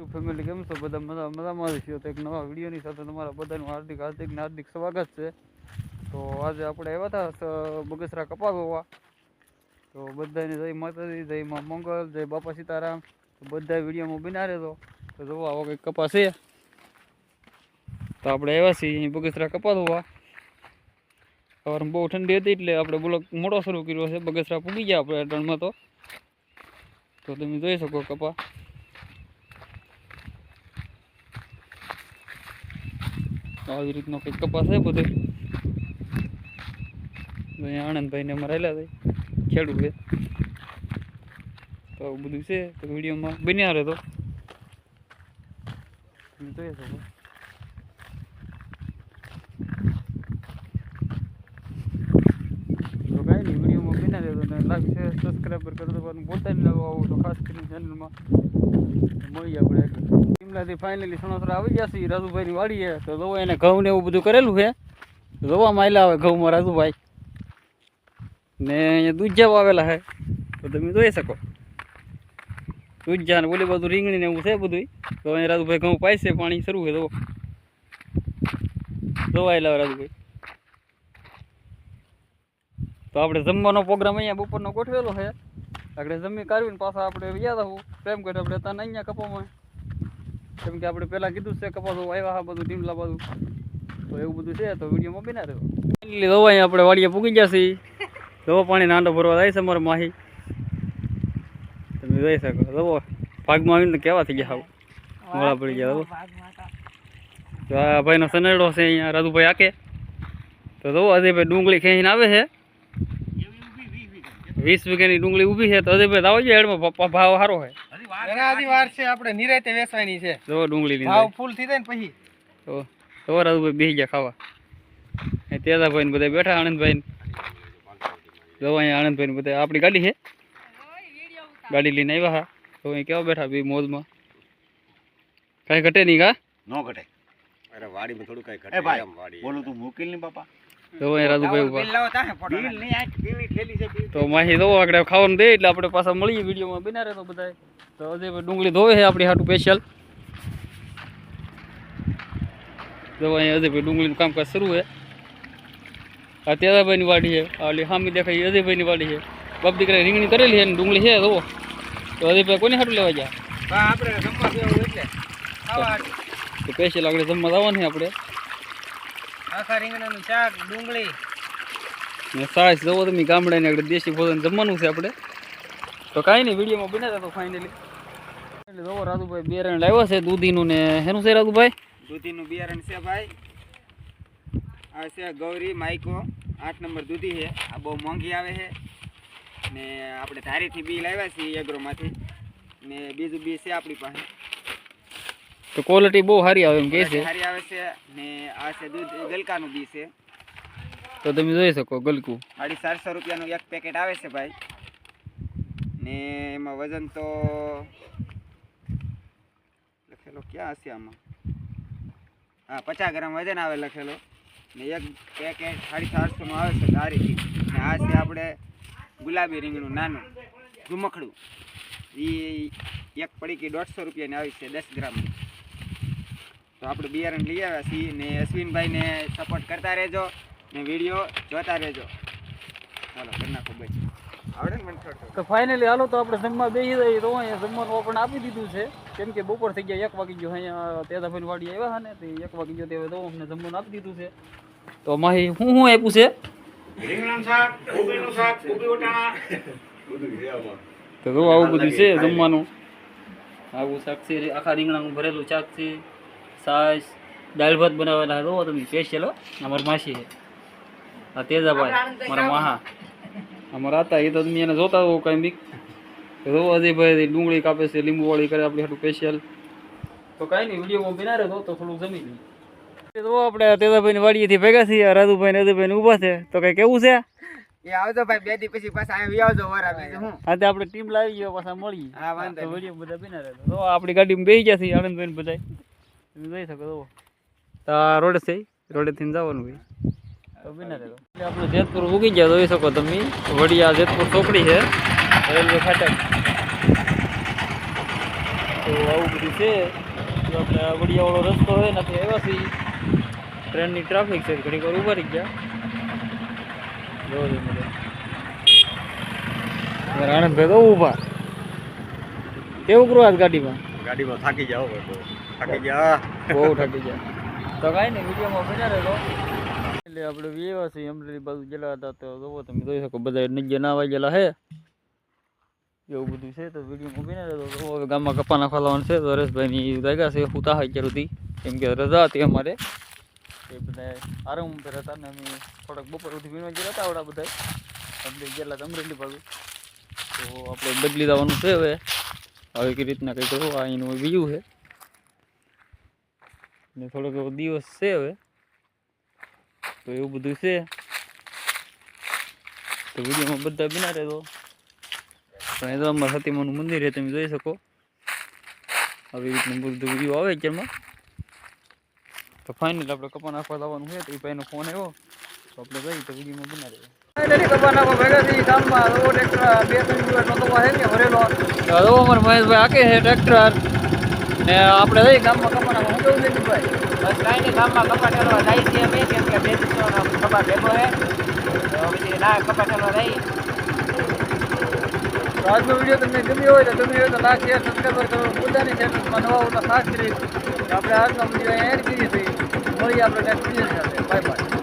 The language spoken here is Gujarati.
ફેમિલી કેમ છો બધા મજામાં છો? તો એક નવા વિડીયોની સાથે તમારા બધાનું હાર્દિક સ્વાગત છે. તો આજે આપણે આવ્યા હતા બગસરા કપા જોવા. તો બધાને જય માતાજી, જય મા મંગલ, જય બાપા સીતારામ. તો બધા વિડીયોમાં બના રહેતો તો જોવા આવો કંઈક કપા છે. તો આપણે આવ્યા છીએ બગસરા કપા જોવા. સવારમાં બહુ ઠંડી હતી એટલે આપણે બ્લોગ મોટો શરૂ કર્યો છે. બગસરા પૂગી ગયા આપણે ટર્નમાં. તો તમે જોઈ શકો કપા આવી રીતનો કંઈક કપાસ છે બધે. અહીંયા આનંદભાઈને અમારે આવેલા છે ખેડૂત છે. તો આવું બધું છે. તો વિડીયોમાં બન્યા રહે તો તમે જોઈ શકો. તો કાંઈ નહીં, વિડીયોમાં બન્યા રહે તો લાઈક શેર સબસ્ક્રાઈબર કરી દેવાનું બોલતા નહીં. આવું તો ખાસ કરીને ચેનલમાં મળીએ આપણે. શિમલાથી ફાઇનલી સણોસરા આવી ગયા છે રાજુભાઈની વાડીએ. તો જોવો એને ઘઉં ને એવું બધું કરેલું છે. જોવામાં આવેલા આવે ઘઉંમાં રાજુભાઈ ને અહીંયા દૂધિયા આવેલા છે. તો તમે જોઈ શકો દૂધિયા ને ઓલી બધું રીંગણી ને એવું છે બધું. તો અહીંયા રાજુભાઈ ઘઉં પાય છે, પાણી શરૂ છે. જોવાયેલા રાજુભાઈ. તો આપણે જમવાનો પ્રોગ્રામ અહીંયા બપોરનો ગોઠવેલો છે. આપણે જમી કાઢવીને પાછા આપણે યાદ આવું પ્રેમ કરી આપણે ત્યાં અહીંયા કપામાં. કેમ કે આપણે પહેલાં કીધું છે કપાસ આવ્યા હા બધું ટીમલા બધું. તો એવું બધું છે. તો વિડીયોમાં બના રહ્યો. એટલે દવા અહીંયા આપણે વાડીએ પૂગી ગયા છીએ. દવા પાણી નાંડો ભરવા જાય છે અમારે માહી. તમે જોઈ શકો દવા ભાગમાં આવીને કેવા થઈ ગયા મોડા પડી ગયા. તો આ ભાઈનો સનેડો છે અહીંયા રાજુભાઈ આકે. તો દવા અજયભાઈ ડુંગળી ખેંચીને આવે છે. 20 વીઘાની ડુંગળી ઊભી છે. તો અજયભાઈ આવો જોઈએ હેડમાં ભાવ સારો છે. વાર છે આપણે નિરાતે વેચવાની છે. જો ડુંગળી ભાવ ફૂલ થઈ જાય ને પછી તો રાજુભાઈ બેસી ગયા ખાવા. તેજાભાઈ ને બધા બેઠા આનંદભાઈ. જો અહીંયા આનંદભાઈ બધા આપણી ગાડી છે, ગાડી લઈને આવ્યા હા. તો અહીં કેવા બેઠા બી મોજમાં. કાંઈ ઘટે નહીં કા? નો ઘટે. અરે વાડીમાં થોડું કઈ ઘટે. ભાઈ બોલું તું મૂકેલ નહીં બાપા. તો અહીં રાજુભાઈ ઉભા. તો માહી દો આગળ ખાવાનું દે એટલે આપણે પાછા મળીએ વિડીયોમાં બના રહે. તો બધા તો અજયભાઈ ડુંગળી ધોવે છે આપણી હાટું સ્પેશિયલ. તો અહીંયા અજયભાઈ ડુંગળીનું કામકાજ શરૂ છે. આ તેજાભાઈની વાડી છે. ઓલી સામી દેખાય અજયભાઈની વાડી છે. બાપ દીકરા રીંગણી કરેલી છે ને ડુંગળી છે. જુઓ તો અજયભાઈ કોની હાટું લેવા ગયા? આપણે જમવા જેવું એટલે તો સ્પેશિયલ આગળ જમવા જવાનું છે આપણે. આખા રીંગણાનું શાક, ડુંગળી ને સાસ જવો તમે ગામડાની આગળ દેશી ભોજન જમવાનું છે આપણે. તો કાંઈ નહીં, વિડીયોમાં બને તો ફાઇનલી. એટલે જવો રાજુભાઈ બિયારણ લાવ્યા છે દૂધીનું. ને એનું છે રાજુભાઈ? દૂધીનું બિયારણ છે ભાઈ. આ છે ગૌરી માઇકો 8 નંબર દૂધી છે. આ બહુ મોંઘી આવે છે ને આપણે ધારીથી બી લાવ્યા છીએ એગ્રોમાંથી. ને બીજું બી છે આપણી પાસે. તો ક્વોલિટી બહુ સારી આવે એમ કહે છે. સારી આવે છે. ને આ છે દૂધ ગલકાનું બી છે. તો તમે જોઈ શકો ગલકું 450 રૂપિયાનું એક પેકેટ આવે છે ભાઈ. ને એમાં વજન તો લખેલો ક્યાં હશે આમાં? હા 50 ગ્રામ વજન આવે લખેલો. ને એક પેકેટ 450નું આવે છે ધારીથી. ને આ છે આપણે ગુલાબી રીંગણું નાનું ઝુમખડું. એ એક પડીકી 150 રૂપિયાની આવી છે 10 ગ્રામ. તો આપણે બિયારણ લઈ આવ્યા છીએ. ને અશ્વિનભાઈને સપોર્ટ કરતા રહેજો ને વિડીયો જોતા રહેજો. ચાલો કરી નાખો ભાઈ. આવડે ને મને થોડું. તો ફાઇનલી હાલો તો આપણે જમવા બેસી જઈએ. તો અહીંયા જમવાનું આપણને આપી દીધું છે. કેમ કે બપોર થઈ ગયા 1 વાગી ગયો. અહીંયા તેજાભાઈની વાડી આવ્યા હતા ને તે 1 વાગી ગયો. તે તો અમને જમવાનું આપી દીધું છે. તો માહી શું આપ્યું છે? રીંગણાનું શાક, કોબીનું શાક, કોબી વટાણા તો જો આવું બધું છે જમવાનું. આવું શાક છે, આખા રીંગણાનું ભરેલું શાક છે, છાશ, દાળ ભાત બનાવેલા. જો તમે સ્પેશિયલ અમારા માસી છે. આ તેજાભાઈ મારા માહા અમારા હતા. એ તો તમે એને જોતા હો કાંઈ બીક. જો અજયભાઈ ડુંગળી કાપે છે, લીંબુવાળી કરે આપણી હાટું સ્પેશિયલ. તો કાંઈ નહીં, વિડીયોમાં બિના રહે તો થોડુંક જમી લઈએ. તો આપણે તેજાભાઈની વાડીએથી ભેગા છીએ. રાજુભાઈ ને અજયભાઈ ઊભા છે. તો કંઈ કેવું છે? એ આવજો ભાઈ 2 દી પછી પાછા અહીંયા આવજો વરા બીજું હું. હા તો આપણે ટીમ લાવી ગયો પાછા મળીએ. હા વાંધો તો વિડીયો બધા બિના રહે. તો આપણી ગાડીમાં બેસી ગયા છીએ આનંદભાઈ બધા. તમે જોઈ શકો. તો આ રોડ છે, રોડેથી જવાનું હોય તો બિના રહે. એટલે આપણે જેતપુર ઉગી ગયા જોઈ શકો તમે. વડિયા જેતપુર ચોકડી છે રેલવે ફાટક. તો તો આવું બધું છે. તો આપણે આ વડિયાવાળો રસ્તો છે ને ત્યાં આવ્યા છીએ. ટ્રેનની ટ્રાફિક છે ઘડીક વાર ઊભા રહી ગયા. જોવો છો મને આનંદભાઈ તો ઊભા કેવું કરો આજ ગાડીમાં ગાડીમાં થાકી જાઓ બહુ થાકી જા બહુ થાકી જાય તો કાંઈ નહીં વિડીયોમાં બન્યા રહેલો. એટલે આપણે વ્યવા છીએ અમરેલી બાજુ ગયેલા હતા તો જોવો તમે જોઈ શકો બધા નજ્જે ના વાગેલા છે એવું બધું છે. તો વિડીયોમાં બન્યા રહેલો. તો હવે ગામમાં કપા નાખવા લાવવાનું છે તો હરેશભાઈની જાગ્યા છે હુતા હોય અત્યાર સુધી કેમ કે રજા હતી અમારે એ બધા આરામ પર હતા ને અમે થોડાક બપોર સુધી વીણવા ગયેલા હતા આવડા બધા આપણે ગયેલા હતા અમરેલી બાજુ. તો આપણે બદલી જવાનું છે હવે આવી કઈ રીતના કંઈ કરવું આ એનું બીજું છે ને થોડોક એવો દિવસ છે હવે તો એવું બધું છે. તો વિડીયોમાં બધા બિના રહેતો પણ એ તો અમારા સતીમાનું મંદિર છે તમે જોઈ શકો આવી રીતનું બધું વિડીયો આવે અત્યારમાં. તો ફાઇનલ આપણે કપા નાખવા લાવવાનું છે તો એ ભાઈનો ફોન આવ્યો તો આપણે જઈએ તો વિડીયોમાં બિના રહેતો. કપા નાખવા ભેગા થઈ ગામમાં ટ્રેક્ટર 2-3 દિવસ નતો હે કે ભરેલો તો અમારે મહેશભાઈ આકે છે ટ્રેક્ટર ને આપણે જઈએ ગામમાં કપા નાખવા. હું કેવું છે ભાઈ બસ કાંઈ નહીં, ગામમાં કપા ઠેલવા જાય છે અમે કેમ કે 2 દિવસનો કપા ભેગો છે તો પછી ના કપા ઠેલવા જાય. તો આજનો વિડીયો તમને ગમ્યો હોય તો લાઈક શેર સબસ્ક્રાઈબર કરો. પોતાની ચેનલમાં નવા હોય તો ખાસ કરી આપણે આજનો વિડીયો એડ કરીએ છીએ. મળીએ આપણે નેક્સ્ટ વિડીયો સાથે. Bye bye.